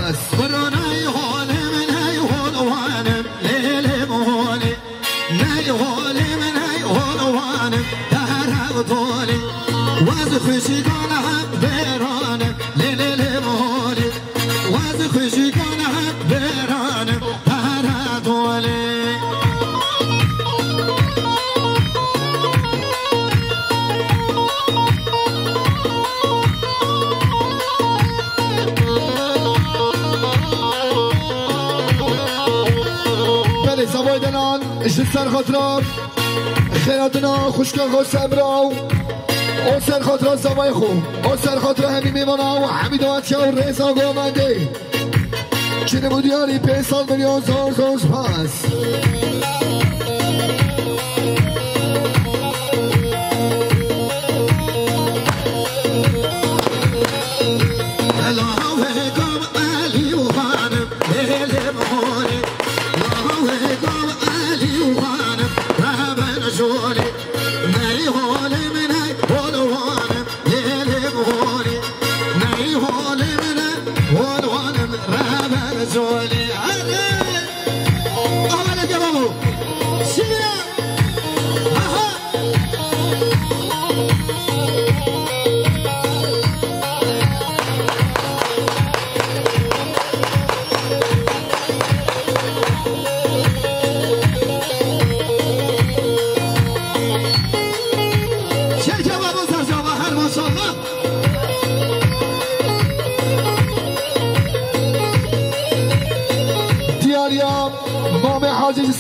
پاس برونای حالم نای حالوانم لیل مهالی نای حالم نای حالوانم در طولی واز خوشگانم برانم لیل مهالی واز خوشگانم برانم در طولی زوای دنان اشت سر خاطرات خیراتنا خوشگاه خوش سبراو او سر خاطرات زوای خوب او سر خاطر همی میمانا و همی دوات که او ریزا گومنده چینه بودیاری 5 سال میلیون زار پاس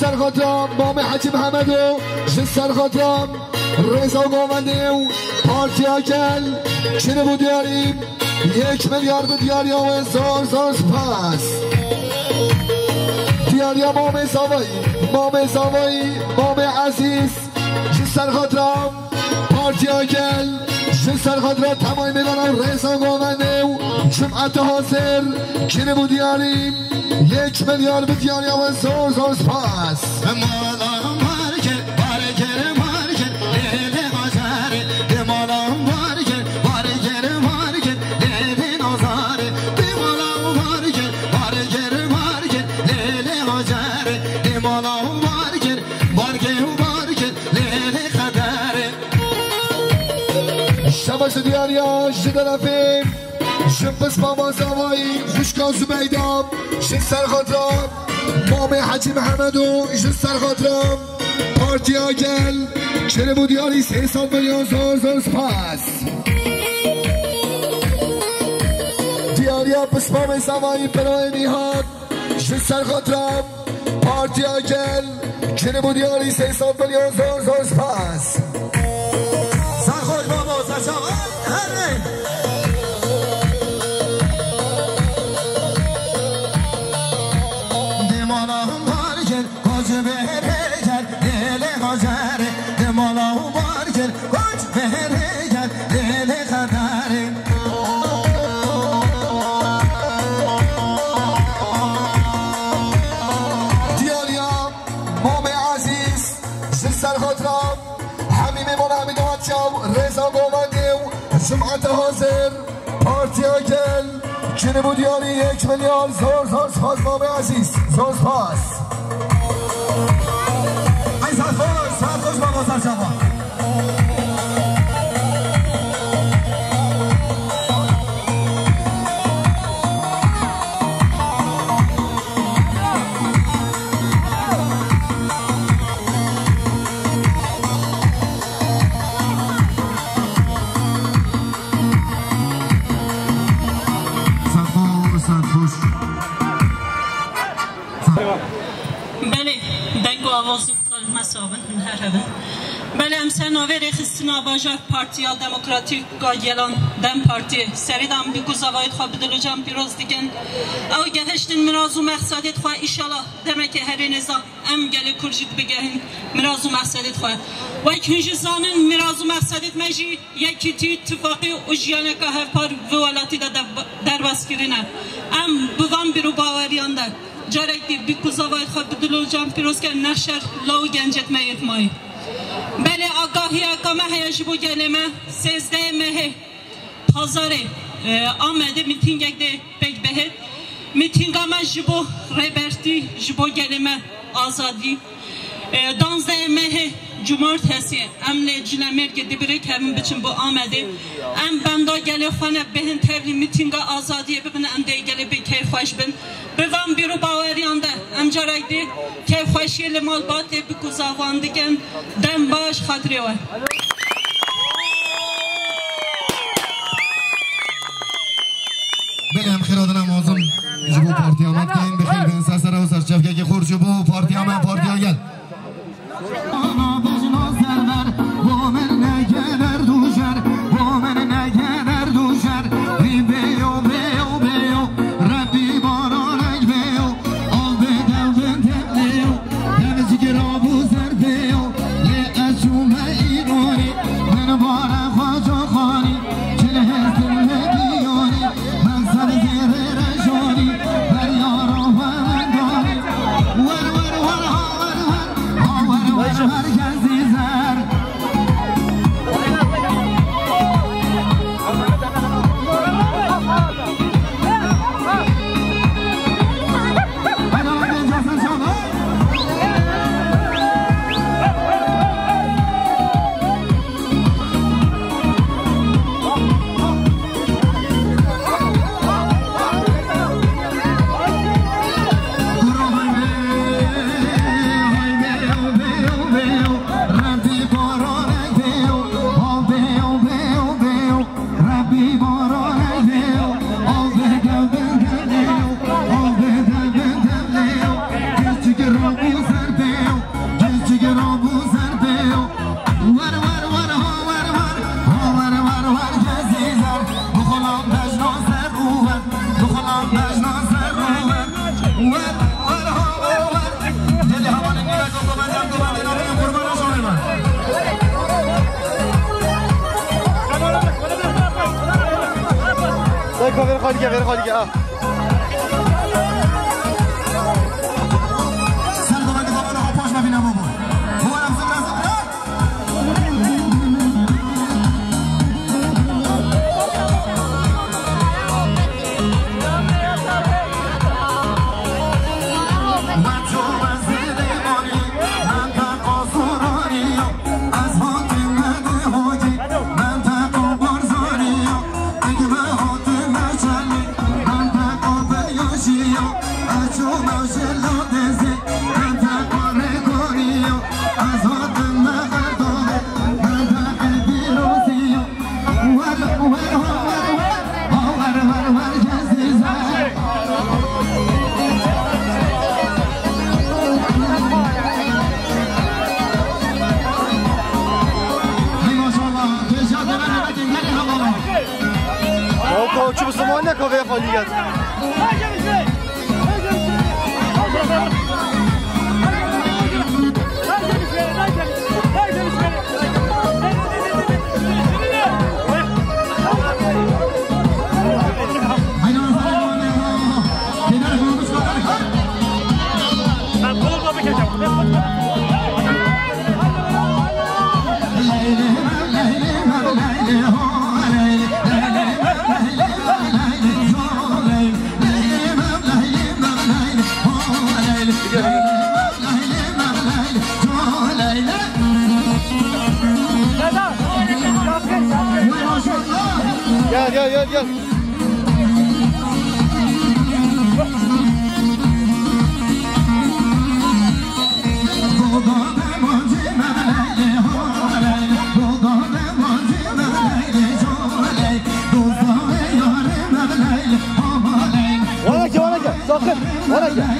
سر خاطرم بام حاجی محمدو سر خاطرم رضا گوونده و پارتی اکل چنه بود دیاریم 1 میلیارد به دیاریا و زار سپاس دیاریا بام زاوایی بام عزیز سر خاطرم پارتی اکل سر خاطرم تمام میدانم رضا گوونده و جمعت حاضر چنه بود دیاریم 1 میلیارد به دیاریا و زار سپاس مالام بارکر لیل غزاره مالام بارکر لیل نازاره مالام بارکر لیل غزاره مالام بارکر لیل خدره شباش دیاریا طرفیم شبس بابا زوایی خوشکا زبیدام سر خاطرم بام حاجی محمدو سر خاطرم پارتی آگل چرا بود یاری 3 میلیون زار سپاس دیاریا پس بام زوایی برای نیهاد سر خاطرم پارتی آگل چرا بود یاری 3 میلیون زار سپاس سر خود بابا سر هره رضا گوونده و جمعت حاضر پارتی اکل چنه بود یاری 1 میلیارد زار سپاس باب عزیز زار سپاس ای سر خوش بابا سر شما بله امسر ناوری خستنا باجاک پارتیا دموکراتیک گاگلان دم پارتی سریدم بگوزاواید خواه بدلو جم پیروز دیگن او گهشتن مرازو مقصدت خواه ایشالا دمک هری نزا ام گلی کرجید بگهن مرازو مقصدت خواه و یک هنجی زانن مرازو مقصدت مجی یکی تی اتفاقی و جیانه که هر پار ولاتی دا در بسکرینه ام بوان بیرو باوریان ده جارک دی بگوزاواید خواه بدلو جم پیروز که نخشر لاو گنجت میت مایی بله آگاهی اکامه هیجی بو گلمه 13 مه پازاره آمده میتینگ ده پک بهت میتینگا من جبو ریبرتی جبو گلمه آزادی 12 مه cumartesi emle cilemerge dibire kevin biçim bu amedi em benda gele xane behin tevli mitinga azadiye bibin em de gele be keyfaş bin bivan biru baveriyanda em caraydi keyfaşiyeli malbate bi kuzavandigen dem baş xatriye var. بگم خیرادنم آزم جبو پارتی آمد که این بخیر بین سسره و سرچفکه که خور جبو پارتی آمد پارتی آگل ver خالی که سر دوباره دوباره ها پاش ببینم بابا بابارم زمرم کوچه بسمان نکوه خالیت Gel. Ona gel. Sakın. Ona gel.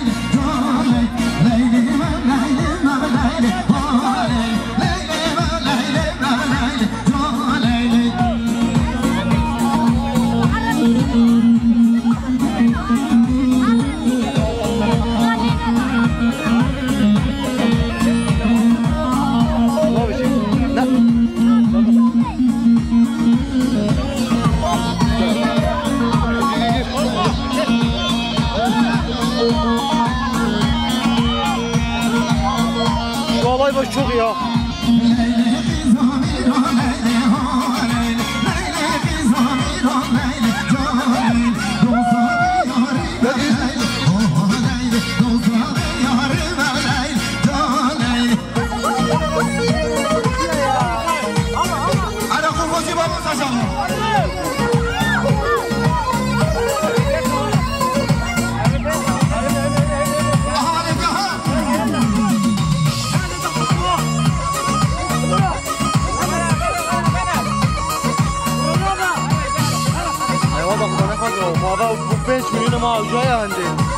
Olay başı çok iyi ya. Hadi. ما جای هنده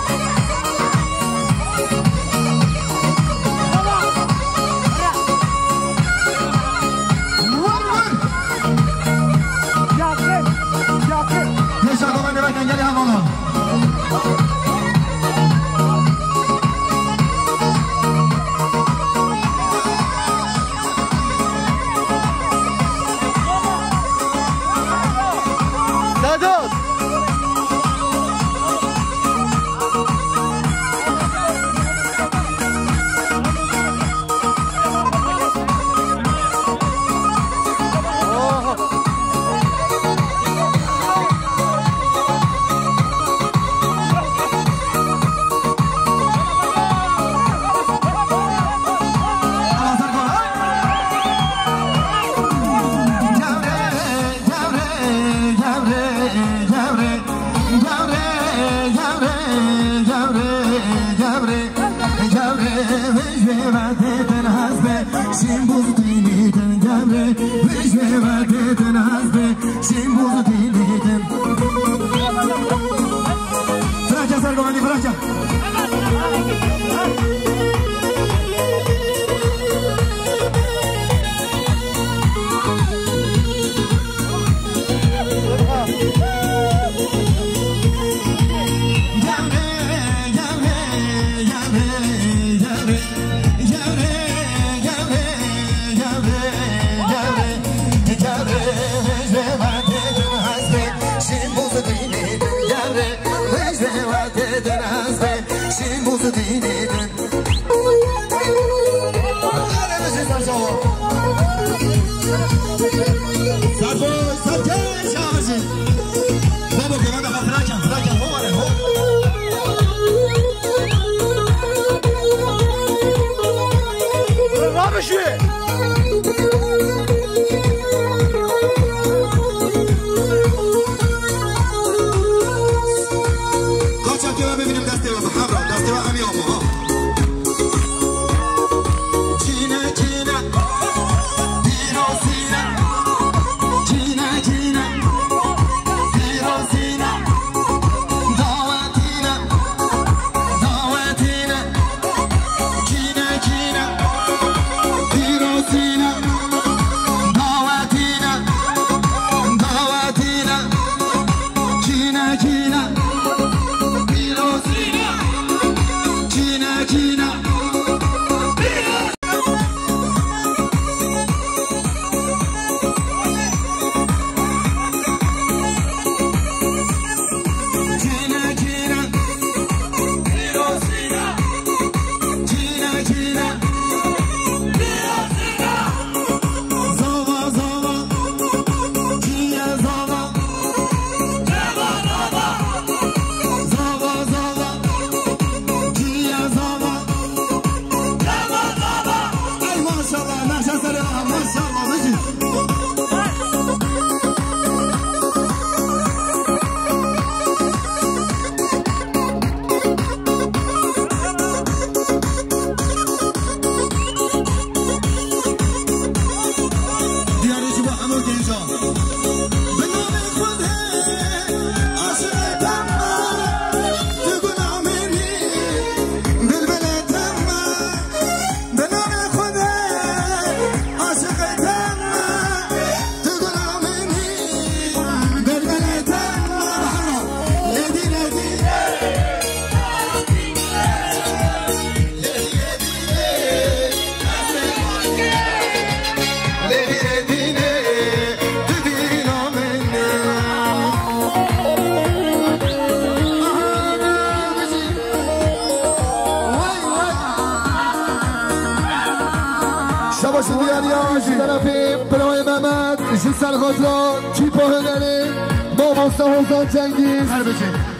جنگیز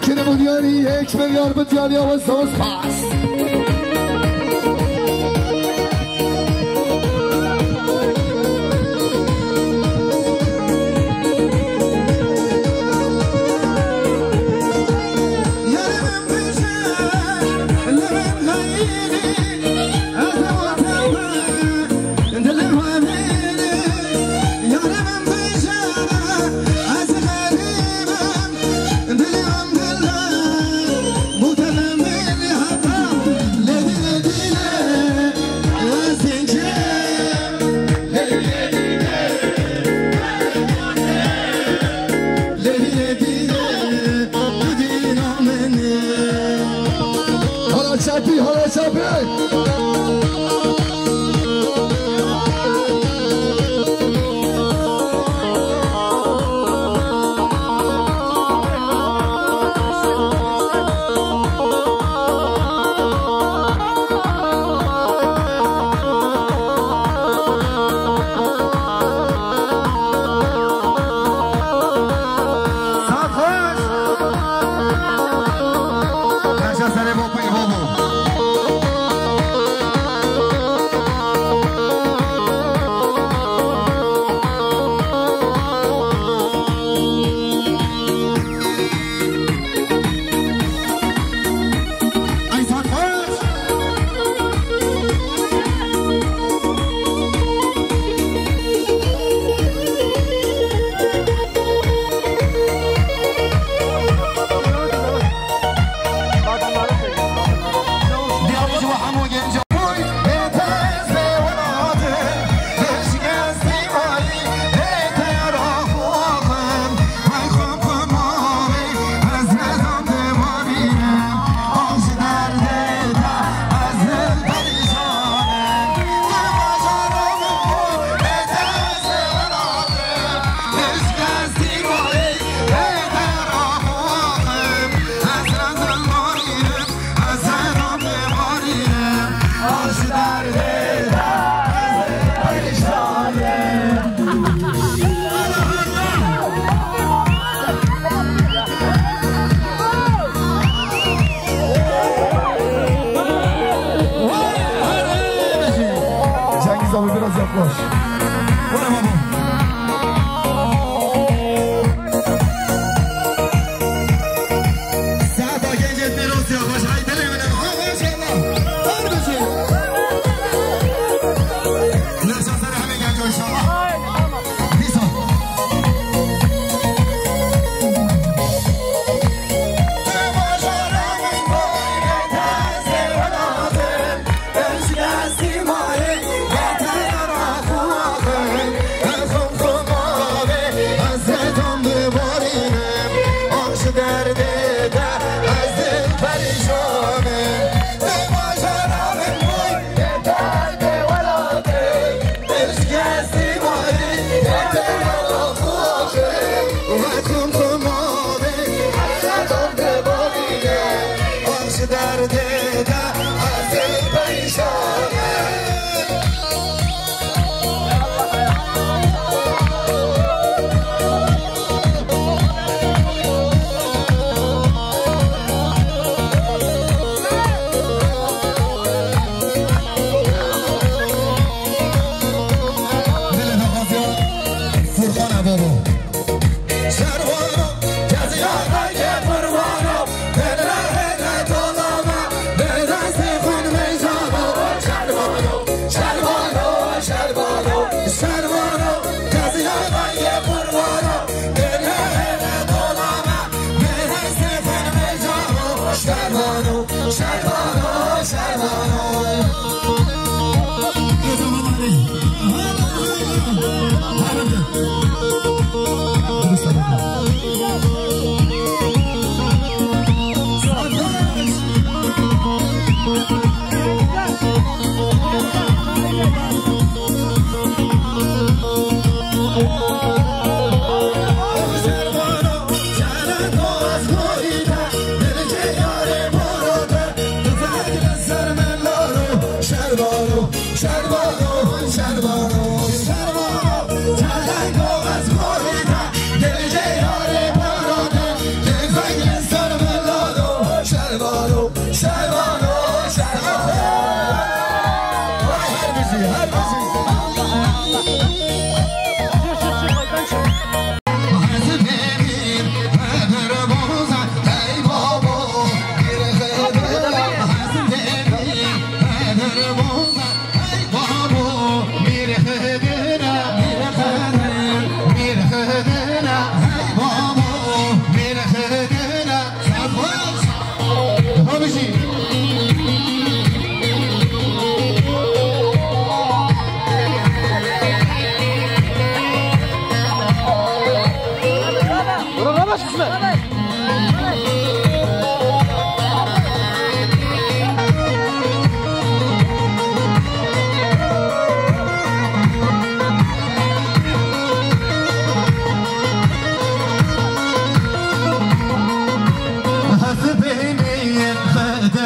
که نمونیانی 1 میلیارد به جانیا و سوز پاس شبی حالا شبی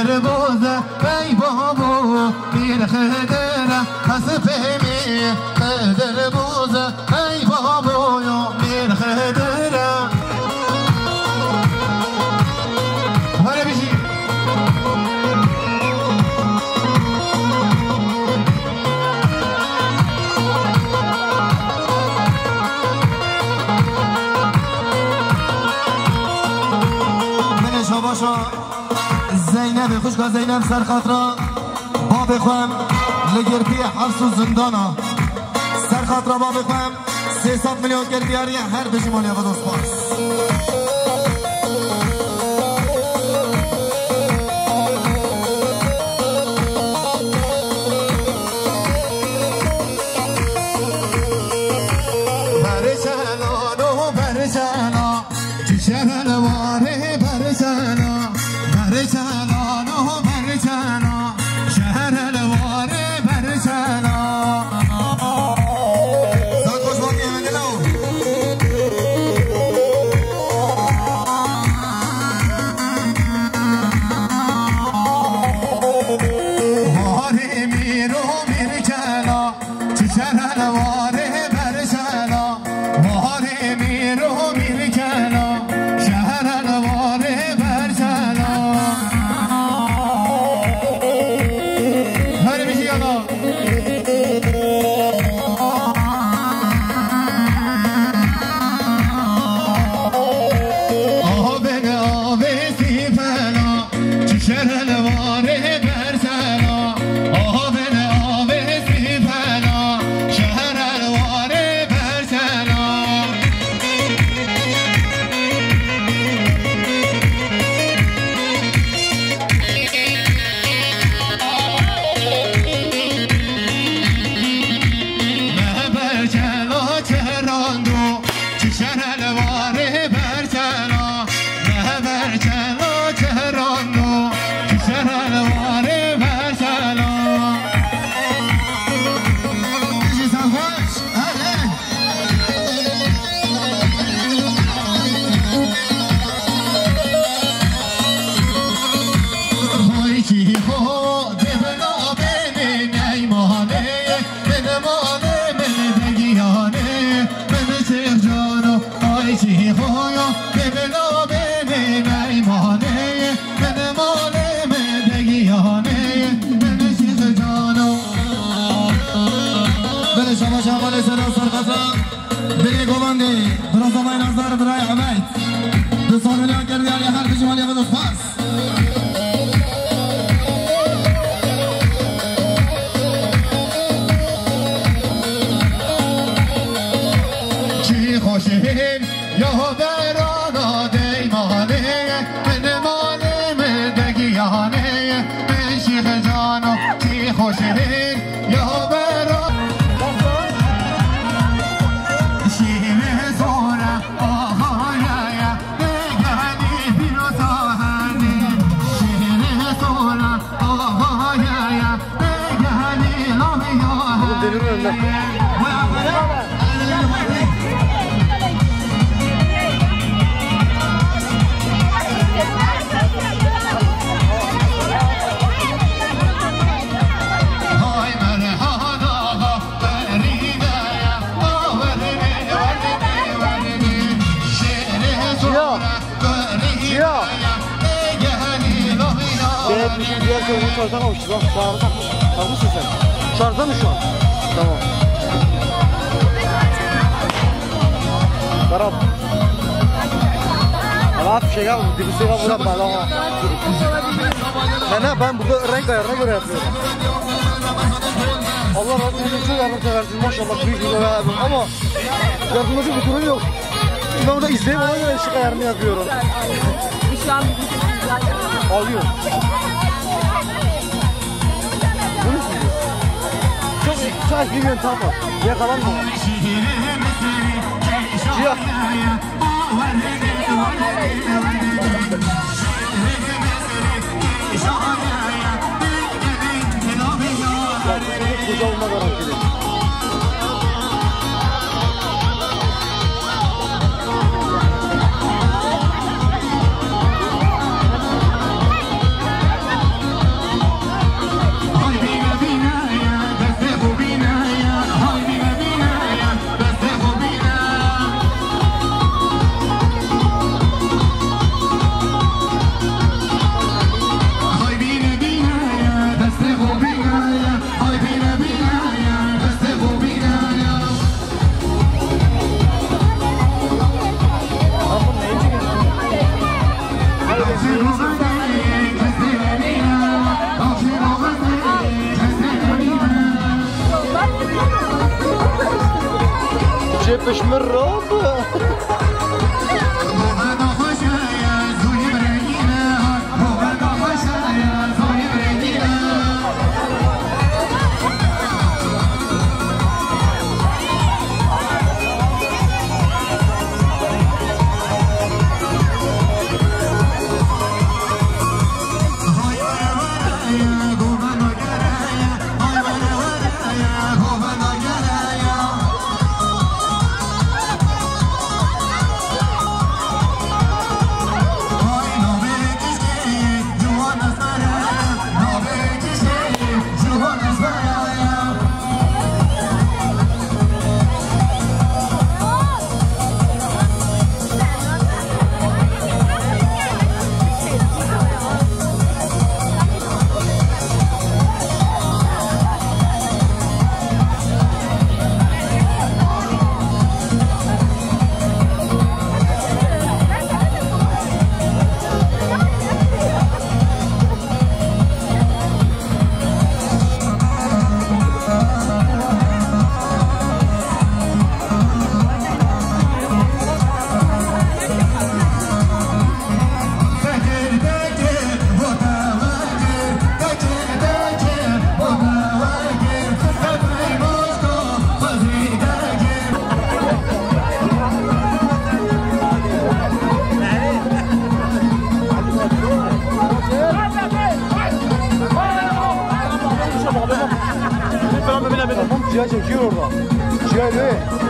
قدر بوزه ای بابا میر خدره حسفمی قدر بوزه ای بابا یا میر خدره هره بیشی باشا زینب خوشگاه زینب سرخاطرا با بخوام لگرپی حبس و زندانا سرخاطرا با بخوام 300 میلیون گربیاری هر بشمالی آقا دوست باش برچنانو برچنا چشم واره برچنا برچنانو برچنا شهر الواره برچنا زاد خوش باقی همه دلو واره میرو میرچنا شهر الواره برچنا واره میرو میرچنا شهر الواره برچنا Şarjdan almışız bak. Sarmışsın sen. Şarjda mı şu an? Tamam. Karab. Rahat bir şey kalmadı. Dibisi kalmadı. Ne ben burada renk ayarına göre yapıyorum. Allah razı olsun. Çok yardımseversiniz. Maşallah büyük bir abi. Ama yardımcı bir durum yok. Ben orada izleyip ona göre ışık ayarını yapıyorum. Şu an Alıyor. Çok bir yöntem var. Yakalanma. Siyah. Koca olma garantili. بشمرهم Ciğer çekiyor orada. Ciğer ne?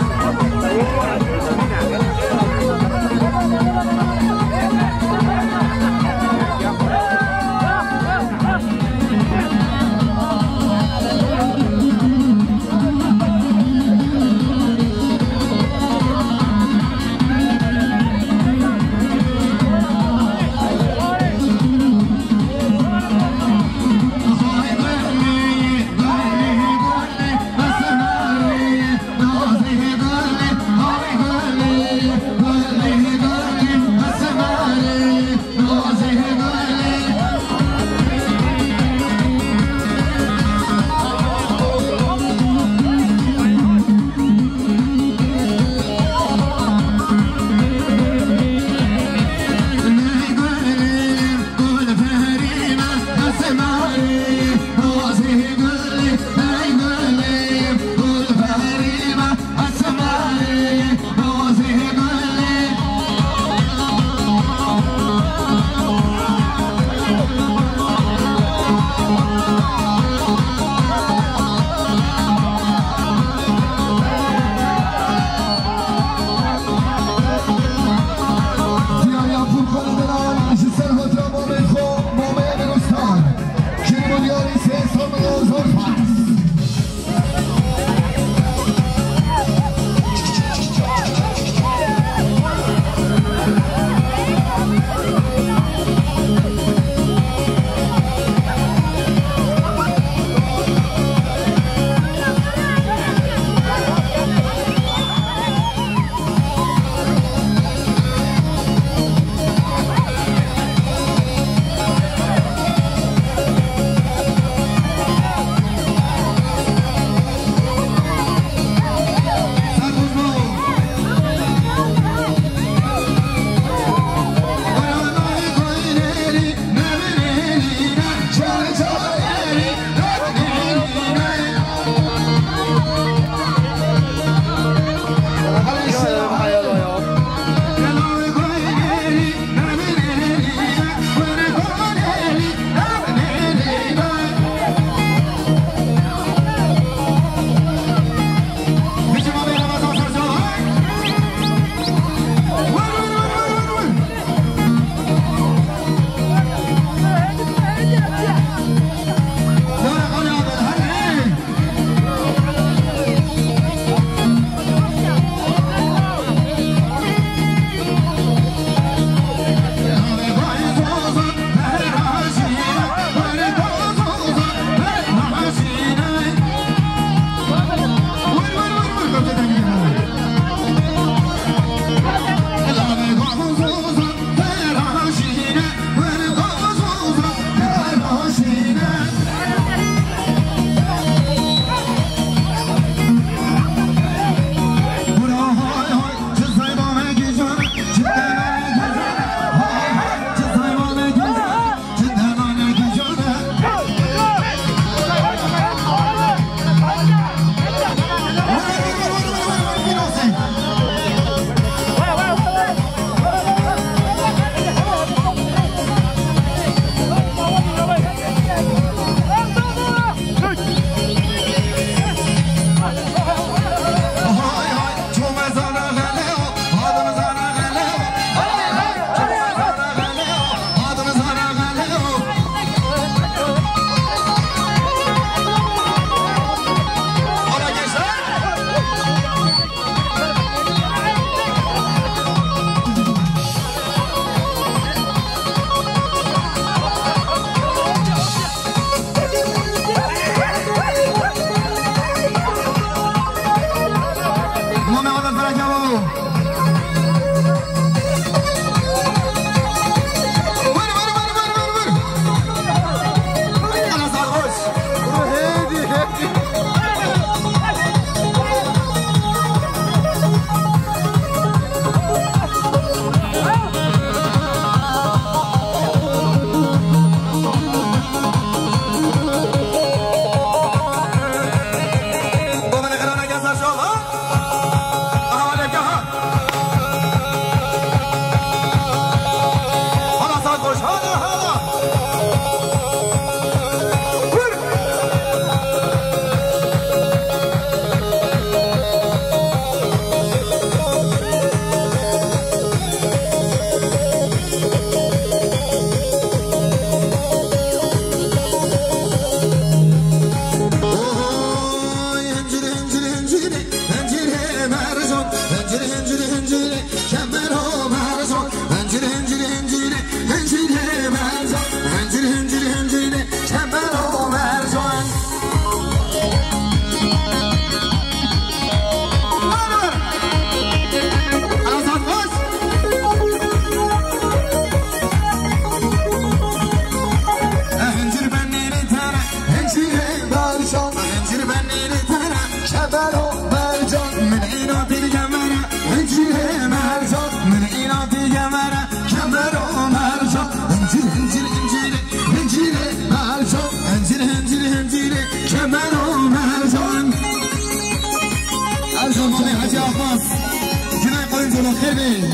خیر بین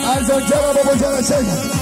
ارزان جرا بابا جرا شد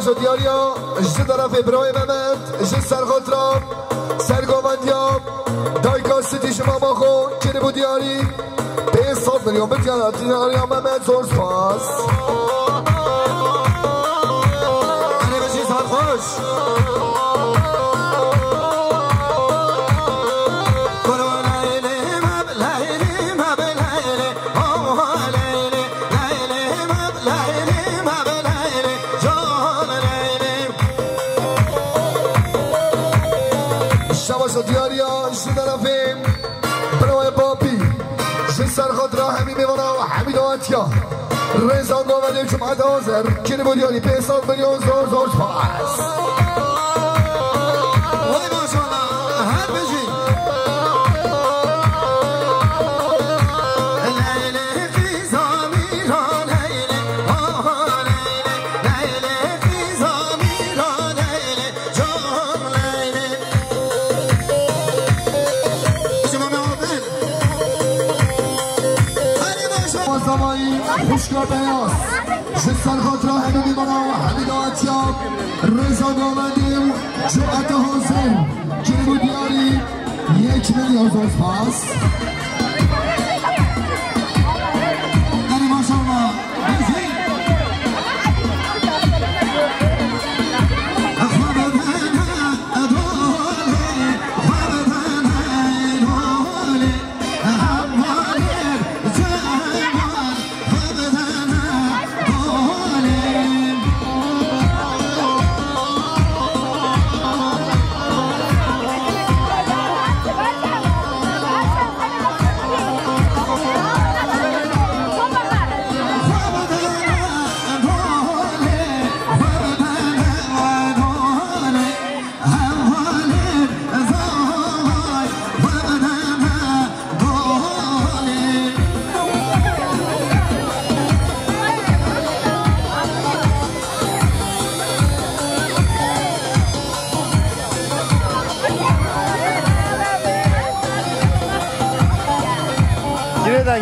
شباش و دیاریا جه طرف ابراهیم ممد جه سرخطرام سرگاوندیاب دایکا سیتی شما با خون کنه بود دیاری به 100 میلیون بتیانت دیاریا ممد زور سپاس یعنی بشی سال خوش دیاریا شدرفیم برای بابی جسر خود را همین میوانا و همین آتیا رزان گاوده جمعت آزر کنی بود یاری 500 میلیون زور زور پاس وای ماشاءالله هر بشی لیلی خیزامی را لیلی لیلی خیزامی را لیلی جان لیلی زمانی خوشگاه بیاس جسر خود را همین میوانا و همین آتیا رزان گاوده جمعت آزر کنی بود یاری 1 میلیون زور پاس یعنی ماشاءالله بشی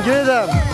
Girelim.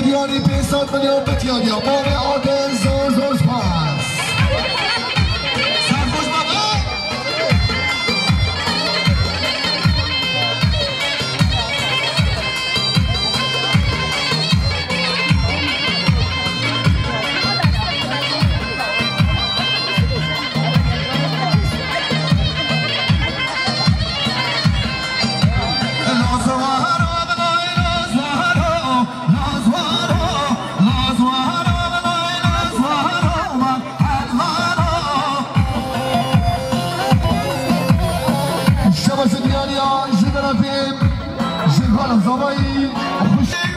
دیاری 500 میلیون بتیان یا مام عادل زور زور پاس سرخوش بابا زبایی خوش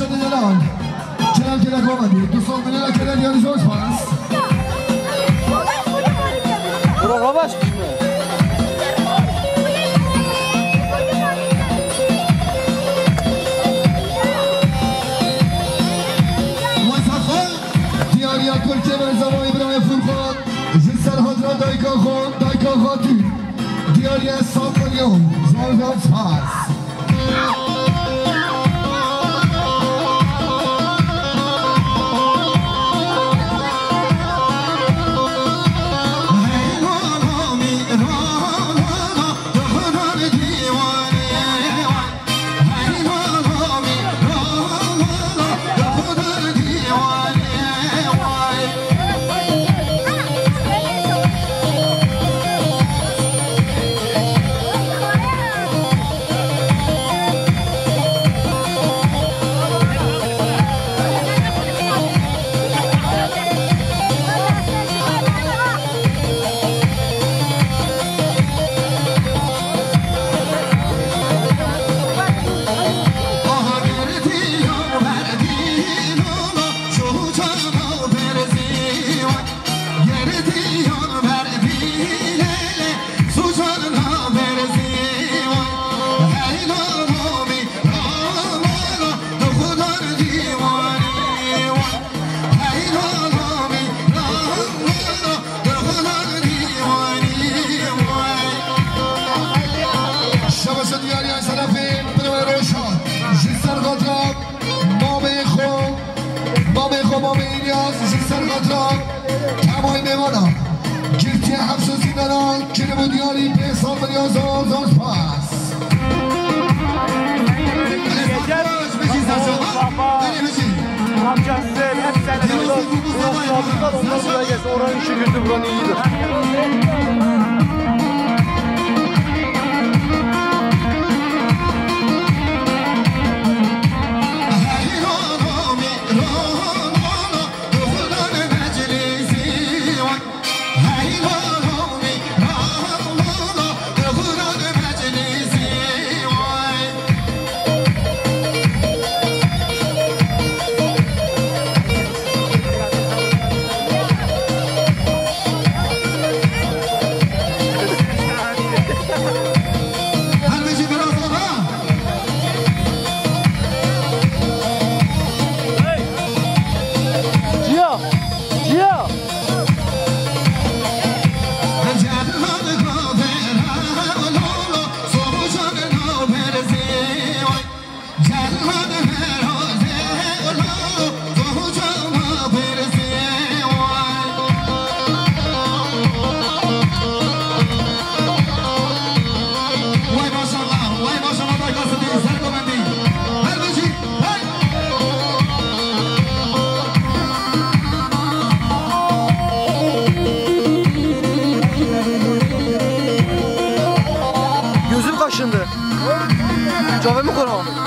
شده جلال چنان که نگومدی 200 میلیون که دیاری زوز پاس برو باش دیاری ترکیه و زمان ابراهیم فرخان جسر خود را دایکا خاطی دیاری 100 میلیون زوز پاس خاطران تمام میمانم گرتی حبس و زیدنان که نمودیانی به سال ملیان زار پاس Hamcasın hep sen ondan buraya gelsin. Oranın işi güldü buranın iyidir. Şimdi Cavhe mi konu?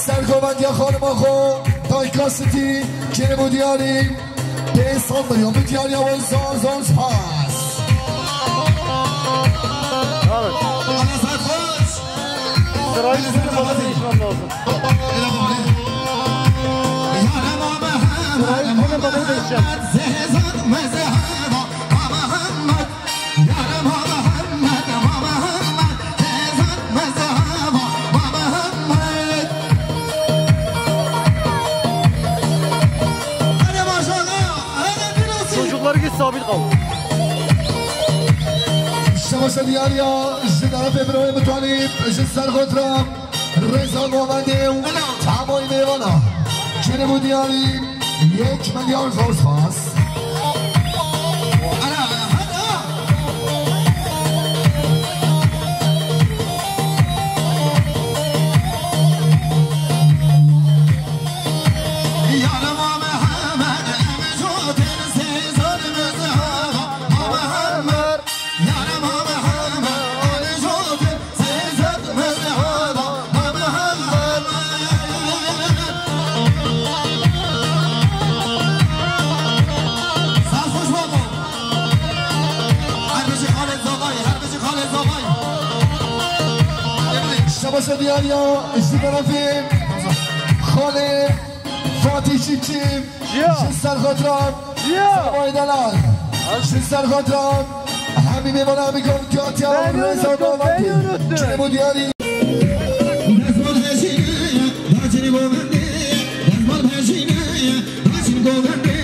سرگوبندی خانم آخو تای کاستی که نمودیانی به انسان بریام به دیانی آوان زان پاس آنه ساعت خوش سرایی بزرگ بالا دیشان لازم یارم آبه هم زهزاد مزه هم آبه همت یارم آبه همت آبه همت زهزاد مزه هم آبه همت hadi maşallah hadi biraz çocukları git sabit kal شماش دیاریا جناب ابراهیم طالب جسر خودرام رضا گوونده و تمای میوانا جنب دیاری 1 میلیارد زوز خواست شباش دیاریا اشتی طرفیم خاله فاتح شیچیم شستر خاطرم سوای دلال شستر خاطرم همین میمانم میکن کاتیا رزا دامتی چنه دیاری دزمال هشینه داچنی گوونده دزمال هشینه داچنی گوونده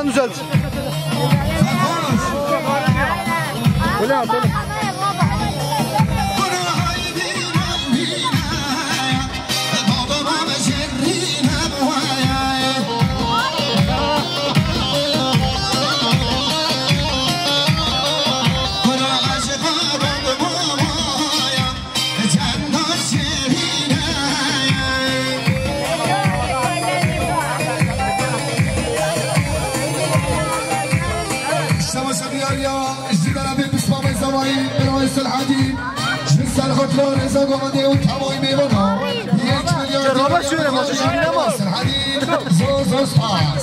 Ayağını düzelt. Öyle yap, öyle. الحديد جنس الخطران إذا قمدي وتحوي ميمونا جربها شوية ما تشيلنا ما الحديد زوز باس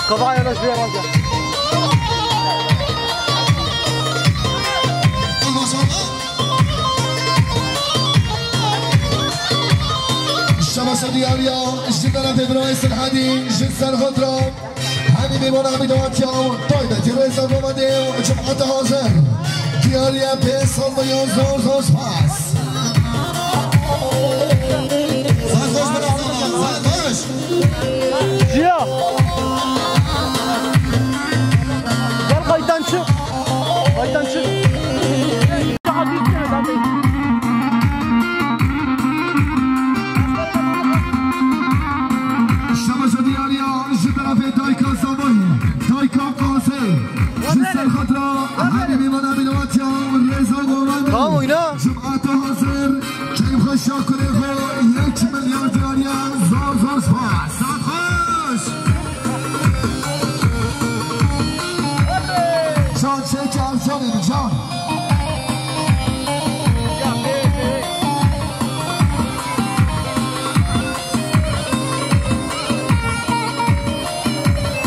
Kafa yanaş bir yanaş. الشمس دياليا اشتغلت برئيس الحديد جنس الخضرا حبيبي منامي دواتيا طيبة تريزا رومانيو جمعة هازر دياليا بيس صليون زور زور سباس زادوش برازانا زادوش جيا gel kayıttan çık. Kayıttan çık. الشمس دياليا جبنا في دايكا صبي دايكا قاسي جنس الخضراء حبيبي منامي دواتيا والريزا قوماني Tamam oyna. جمعة هازر كيف خشاك ليخو 1 مليار دياليا زور زور سباس زادوش جان شيك عرجاني بجان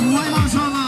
وي ما شاء الله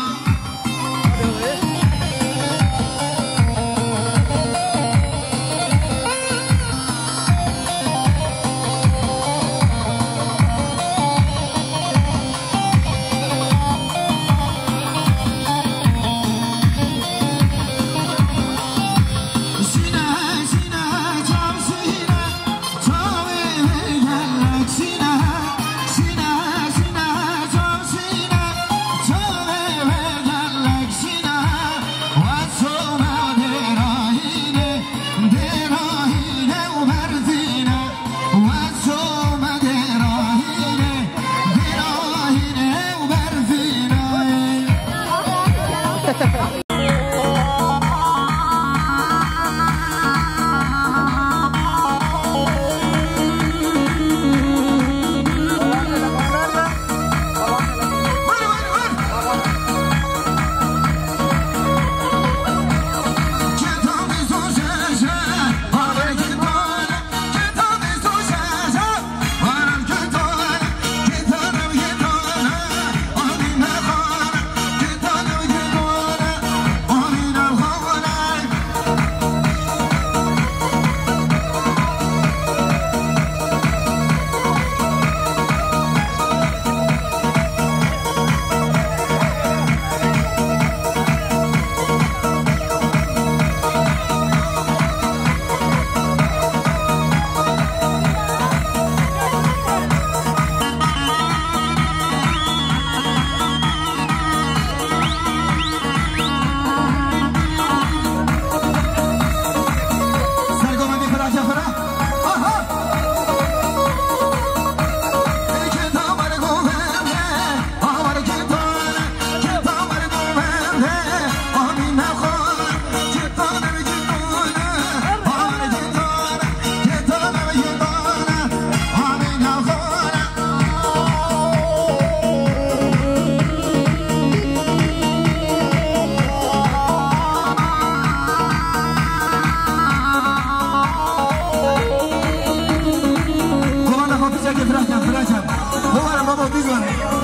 برکت ببرم بابا بیزنم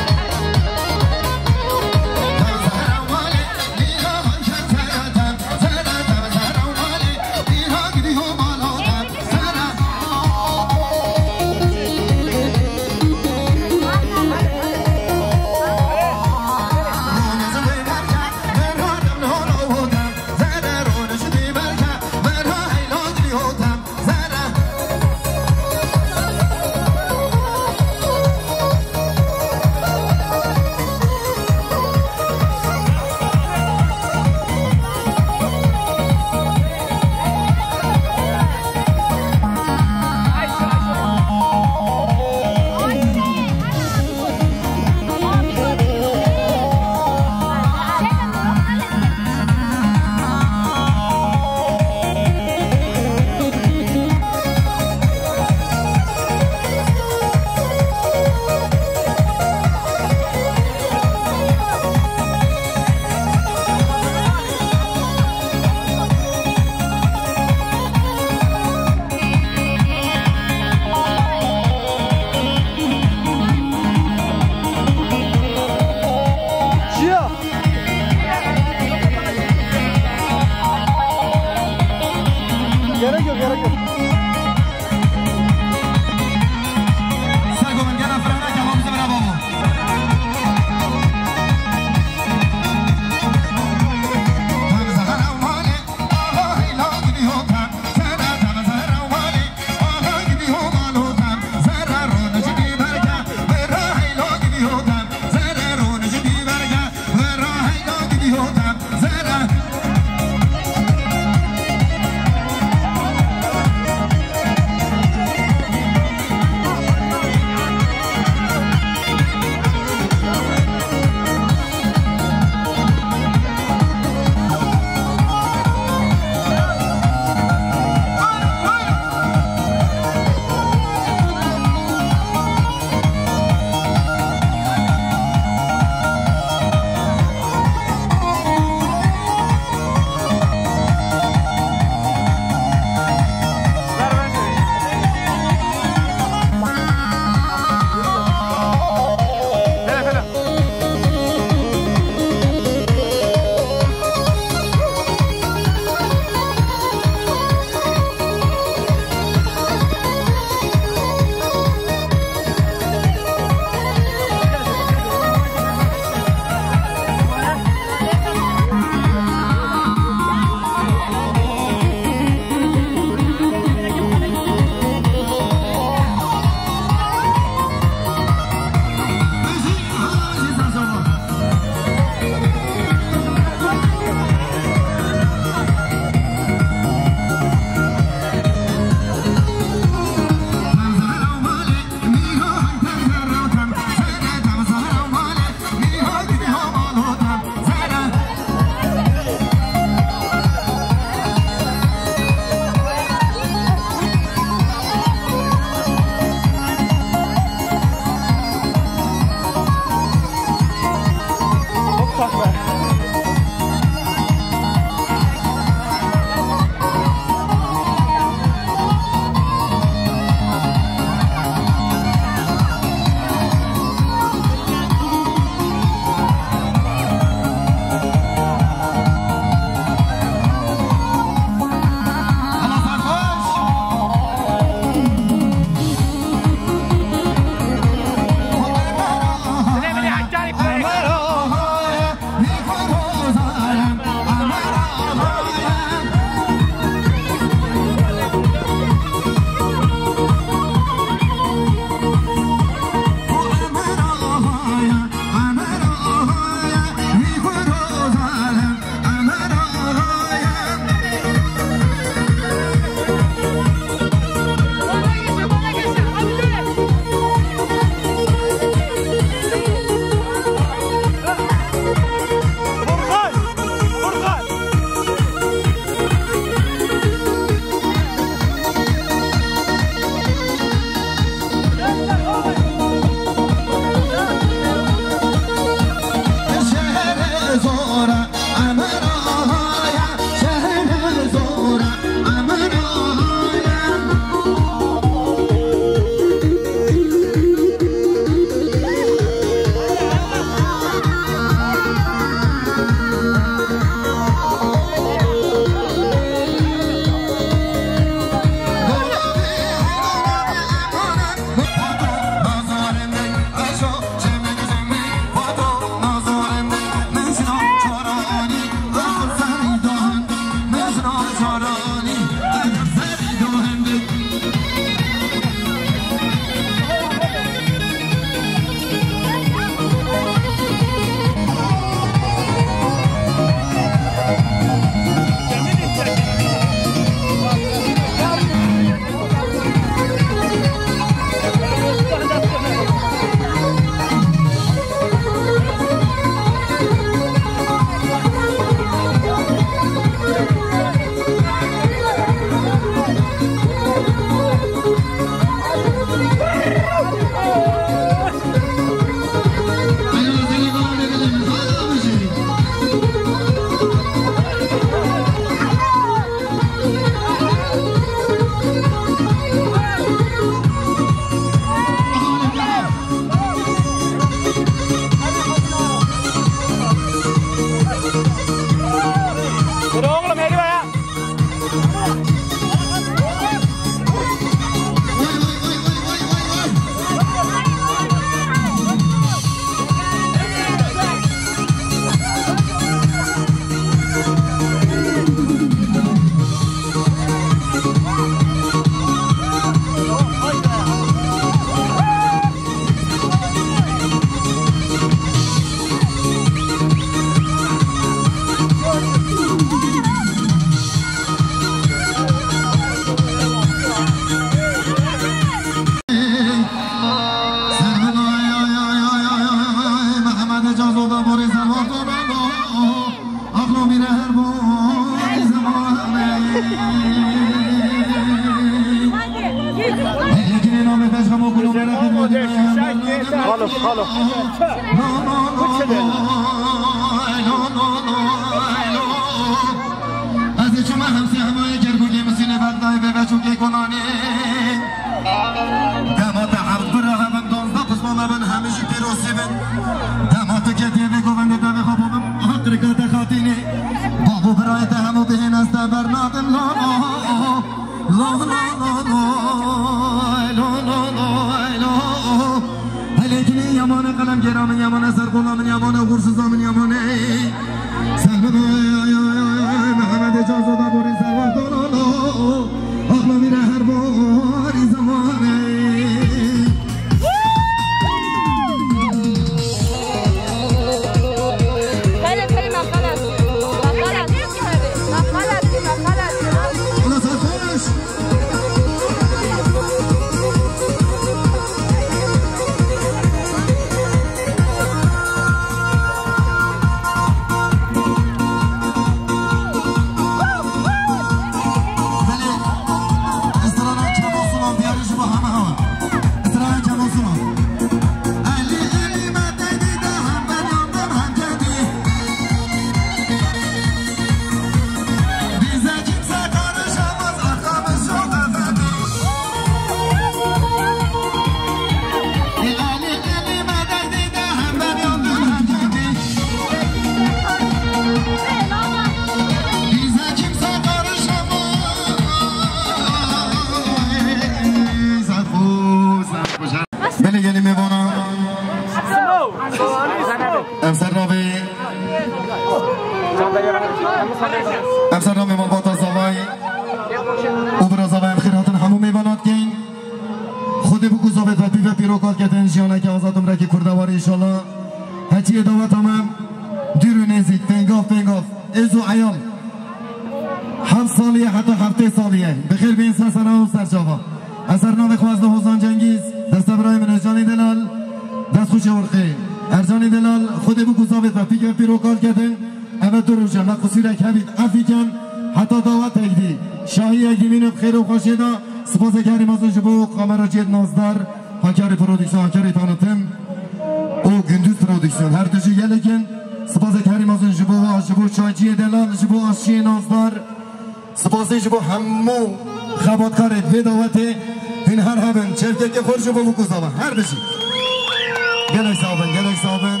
گلک صابن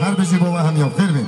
هر بشی با هم یا خیر بین